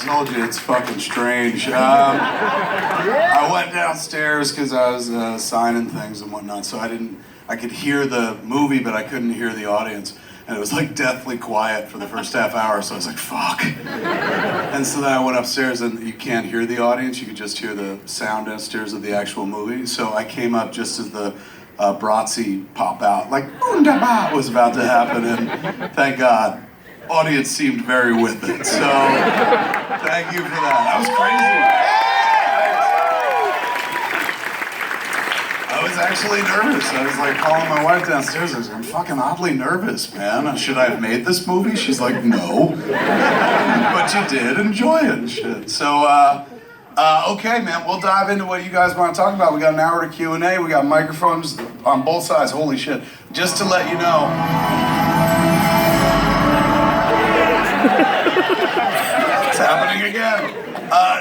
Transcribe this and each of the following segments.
told you, it's fucking strange. I went downstairs because I was signing things and whatnot, so I could hear the movie, but I couldn't hear the audience. And it was like deathly quiet for the first half hour, so I was like, fuck. And so then I went upstairs and you can't hear the audience, you could just hear the sound downstairs of the actual movie. So I came up just as the Bratzi pop out, like, Undaba was about to happen, and thank God, audience seemed very with it. So thank you for that. That was crazy. I was actually nervous. I was like calling my wife downstairs. I was like, I'm fucking oddly nervous, man. Should I have made this movie? She's like, no. But you did enjoy it and shit. So, okay, man, we'll dive into what you guys want to talk about. We got an hour to Q&A. We got microphones on both sides. Holy shit. Just to let you know. It's happening again.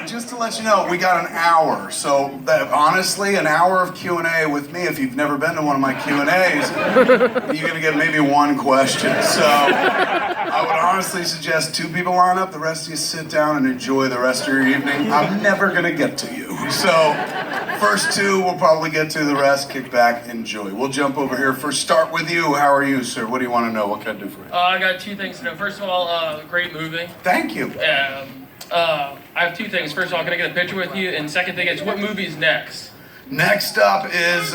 Just to let you know, we got an hour. So honestly, an hour of Q&A with me, if you've never been to one of my Q&As, you're gonna get maybe one question. So I would honestly suggest 2 people line up, the rest of you sit down and enjoy the rest of your evening. I'm never gonna get to you. So first 2, we'll probably get to the rest, kick back, enjoy. We'll jump over here. First, start with you. How are you, sir? What do you want to know? What can I do for you? I got 2 things to know. First of all, great movie. Thank you. I have 2 things. First of all, can I get a picture with you? And second thing is, what movie's next? Next up is,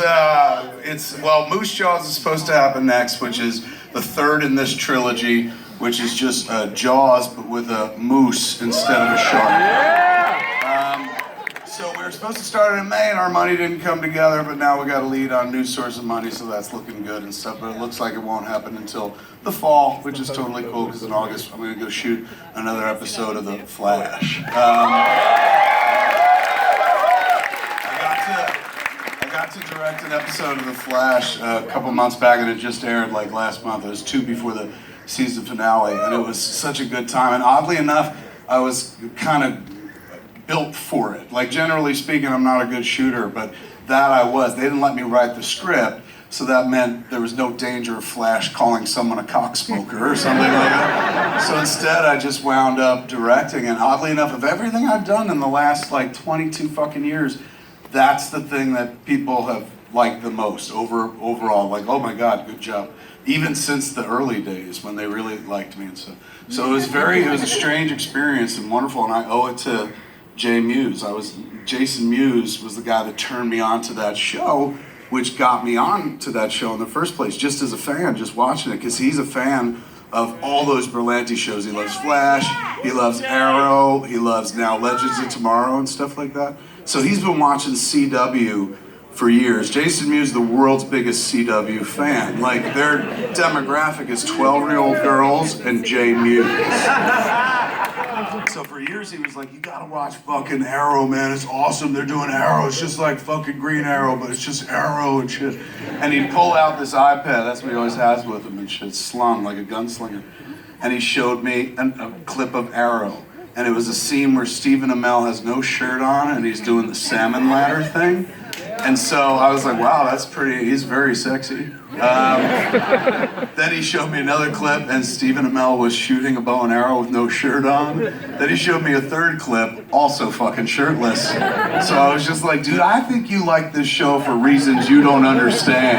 Moose Jaws is supposed to happen next, which is the 3rd in this trilogy, which is just Jaws, but with a moose instead of a shark. So we were supposed to start it in May, and our money didn't come together, but now we got a lead on new source of money, so that's looking good and stuff, but it looks like it won't happen until the fall, which is totally cool, because in August I'm going to go shoot another episode of The Flash. I got to direct an episode of The Flash a couple months back, and it just aired like last month. It was 2 before the season finale, and it was such a good time, and oddly enough, I was kind of built for it. Like, generally speaking, I'm not a good shooter, but that I was. They didn't let me write the script, so that meant there was no danger of Flash calling someone a cocksmoker or something like that. So instead, I just wound up directing, and oddly enough, of everything I've done in the last, like, 22 fucking years, that's the thing that people have liked the most overall. Like, oh my God, good job. Even since the early days when they really liked me and stuff. So it was a strange experience and wonderful, and I owe it to Jay Mewes. Jason Mewes was the guy that turned me on to that show, which got me on to that show in the first place, just as a fan, just watching it, because he's a fan of all those Berlanti shows. He loves Flash, he loves Arrow, he loves now Legends of Tomorrow and stuff like that. So he's been watching CW for years. Jason Mewes, the world's biggest CW fan. Like, their demographic is 12-year-old girls and Jay Mewes. So for years he was like, you gotta watch fucking Arrow, man, it's awesome, they're doing Arrow, it's just like fucking Green Arrow, but it's just Arrow and shit. And he'd pull out this iPad, that's what he always has with him and shit, slung like a gunslinger. And he showed me a clip of Arrow. And it was a scene where Stephen Amell has no shirt on and he's doing the salmon ladder thing. And so I was like, wow, he's very sexy. Then he showed me another clip and Stephen Amell was shooting a bow and arrow with no shirt on. Then he showed me a 3rd clip, also fucking shirtless. So I was just like, dude, I think you like this show for reasons you don't understand.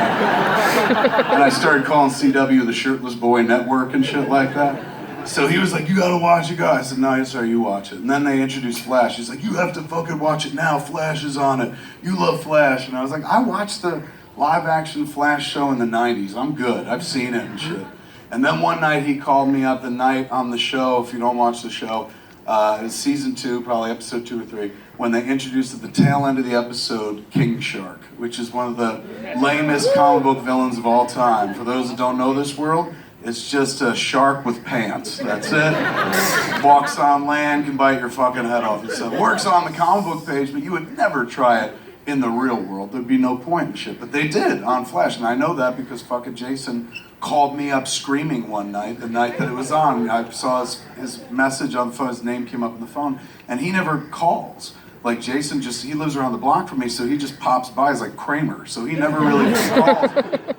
And I started calling CW the Shirtless Boy Network and shit like that. So he was like, you gotta watch it, guys. I said, no, sorry, you watch it. And then they introduced Flash. He's like, you have to fucking watch it now. Flash is on it. You love Flash. And I was like, I watched the live action Flash show in the 90s. I'm good. I've seen it and shit. And then one night he called me up the night on the show, if you don't watch the show, it was season 2, probably episode 2 or 3, when they introduced at the tail end of the episode King Shark, which is one of the lamest comic book villains of all time. For those that don't know this world, it's just a shark with pants. That's it. Walks on land, can bite your fucking head off and stuff. Works on the comic book page, but you would never try it in the real world. There'd be no point in shit. But they did on Flash, and I know that because fucking Jason called me up screaming one night, the night that it was on. I saw his message on the phone, his name came up on the phone, and he never calls. Like, Jason he lives around the block from me, so he just pops by. He's like Kramer, so he never really calls.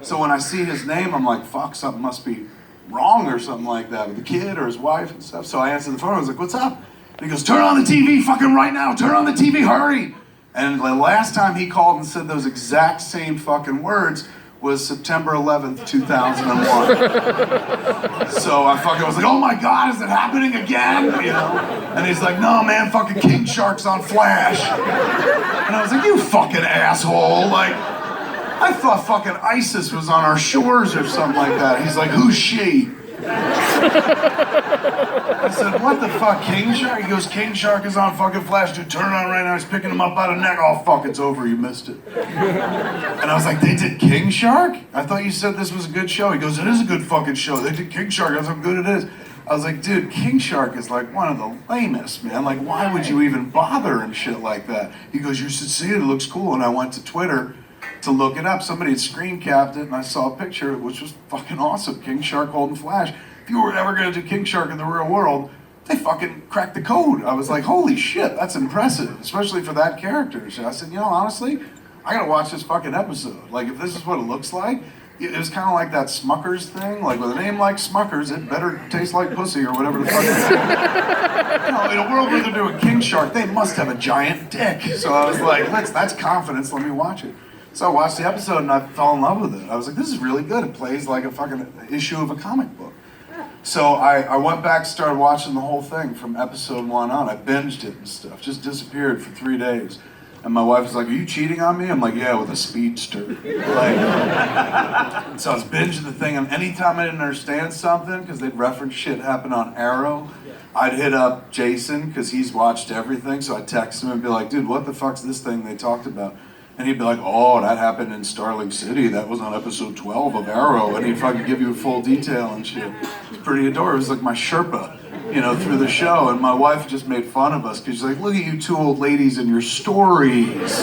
So when I see his name, I'm like, fuck, something must be wrong or something like that with the kid or his wife and stuff. So I answered the phone, I was like, what's up? And he goes, turn on the TV fucking right now, turn on the TV, hurry. And the last time he called and said those exact same fucking words was September 11th, 2001. So I fucking was like, oh my God, is it happening again? You know? And he's like, no man, fucking King Shark's on Flash. And I was like, you fucking asshole. Like, I thought fucking ISIS was on our shores or something like that. He's like, who's she? I said, what the fuck, King Shark? He goes, King Shark is on fucking Flash, dude, turn it on right now, he's picking him up by the neck. Oh fuck, it's over, you missed it. And I was like, they did King Shark? I thought you said this was a good show. He goes, it is a good fucking show. They did King Shark, that's how good it is. I was like, dude, King Shark is like one of the lamest, man. Like, why would you even bother and shit like that? He goes, you should see it, it looks cool. And I went to Twitter to look it up. Somebody had screen capped it and I saw a picture, which was fucking awesome. King Shark holding Flash. If you were ever gonna do King Shark in the real world, they fucking cracked the code. I was like, holy shit, that's impressive, especially for that character. So I said, you know, honestly, I gotta watch this fucking episode. Like, if this is what it looks like, it was kind of like that Smuckers thing. Like, with a name like Smuckers, it better taste like pussy or whatever the fuck it is. You know, in a world where they're doing King Shark, they must have a giant dick. So I was like, that's confidence, let me watch it. So I watched the episode and I fell in love with it. I was like, this is really good. It plays like a fucking issue of a comic book. So I went back, started watching the whole thing from episode 1 on. I binged it and stuff, just disappeared for 3 days. And my wife was like, are you cheating on me? I'm like, yeah, with a speedster. Like, so I was binging the thing, and anytime I didn't understand something, because they'd reference shit happened on Arrow, I'd hit up Jason, because he's watched everything, so I'd text him and be like, dude, what the fuck's this thing they talked about? And he'd be like, oh, that happened in Starling City. That was on episode 12 of Arrow. And he'd fucking give you a full detail and shit. It's pretty adorable. It was like my Sherpa, you know, through the show. And my wife just made fun of us because she's like, look at you two old ladies and your stories.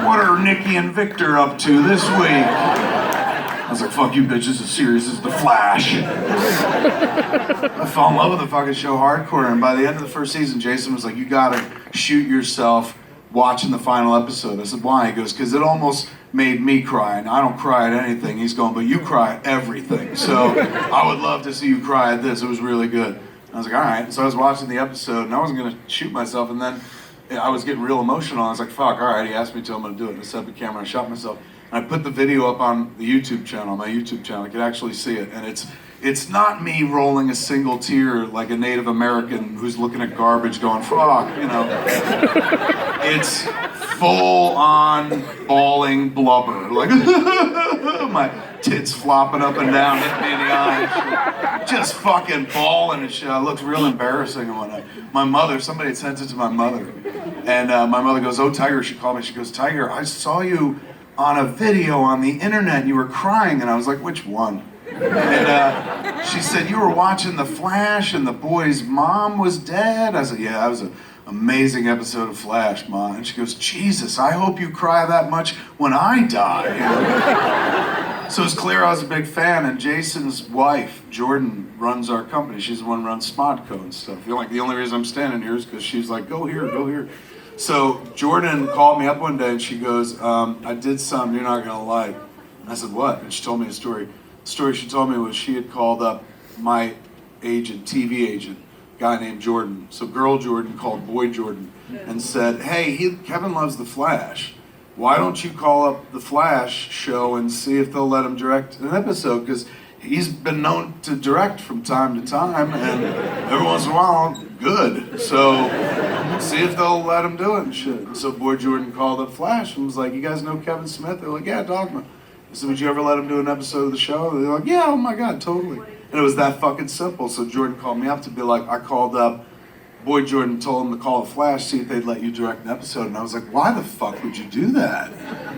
What are Nikki and Victor up to this week? I was like, fuck you bitches, as serious as The Flash. I fell in love with the fucking show hardcore. And by the end of the first season, Jason was like, you gotta shoot yourself watching the final episode. I said, why? He goes, because it almost made me cry, and I don't cry at anything. He's going, but you cry at everything. So I would love to see you cry at this. It was really good. I was like, all right. So I was watching the episode, and I wasn't going to shoot myself, and then I was getting real emotional. I was like, fuck, all right. He asked me to, I'm going to do it. And I set up the camera, and I shot myself. And I put the video up on the YouTube channel, my YouTube channel. I could actually see it, and it's not me rolling a single tear like a Native American who's looking at garbage going, fuck, you know. It's full-on bawling blubber. Like, my tits flopping up and down, hitting me in the eye. Just fucking bawling and shit. It looks real embarrassing and whatnot. My mother, somebody had sent it to my mother. And my mother goes, oh, Tiger, she called me. She goes, Tiger, I saw you on a video on the internet and you were crying. And I was like, which one? And she said, you were watching The Flash and the boy's mom was dead? I said, yeah, that was an amazing episode of Flash, Ma. And she goes, Jesus, I hope you cry that much when I die. So it's clear I was a big fan, and Jason's wife, Jordan, runs our company. She's the one who runs Smodco and stuff. I feel like the only reason I'm standing here is because she's like, go here, go here. So Jordan called me up one day and she goes, I did something you're not gonna like. And I said, what? And she told me a story. The story she told me was she had called up my agent, TV agent, a guy named Jordan. So girl Jordan called boy Jordan and said, hey, Kevin loves The Flash. Why don't you call up The Flash show and see if they'll let him direct an episode? Because he's been known to direct from time to time, and every once in a while, good. So see if they'll let him do it and shit. And so boy Jordan called up Flash and was like, you guys know Kevin Smith? They're like, yeah, Dogma. I said, would you ever let him do an episode of the show? They're like, yeah, oh my God, totally. And it was that fucking simple. So Jordan called me up to be like, I called up, boy Jordan told him to call the Flash, see if they'd let you direct an episode. And I was like, why the fuck would you do that?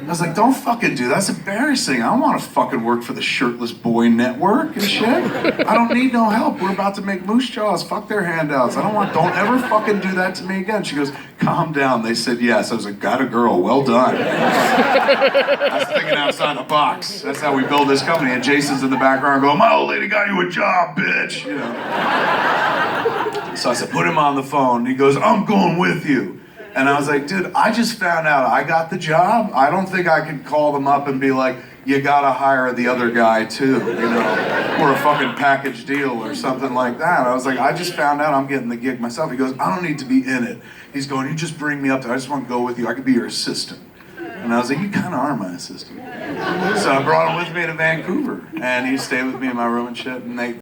I was like, don't fucking do that. That's embarrassing. I don't want to fucking work for the Shirtless Boy Network and shit. I don't need no help. We're about to make Moose Jaws. Fuck their handouts. Don't ever fucking do that to me again. She goes, calm down. They said yes. I was like, got a girl. Well done. I was thinking outside the box. That's how we build this company. And Jason's in the background going, my old lady got you a job, bitch. You know. So I said, put him on the phone. He goes, I'm going with you. And I was like, dude, I just found out I got the job. I don't think I could call them up and be like, you gotta hire the other guy too, or a fucking package deal or something like that. I was like, I just found out I'm getting the gig myself. He goes, I don't need to be in it. He's going, you just bring me up there. I just want to go with you. I could be your assistant. And I was like, you kind of are my assistant. So I brought him with me to Vancouver, and he stayed with me in my room and shit. And they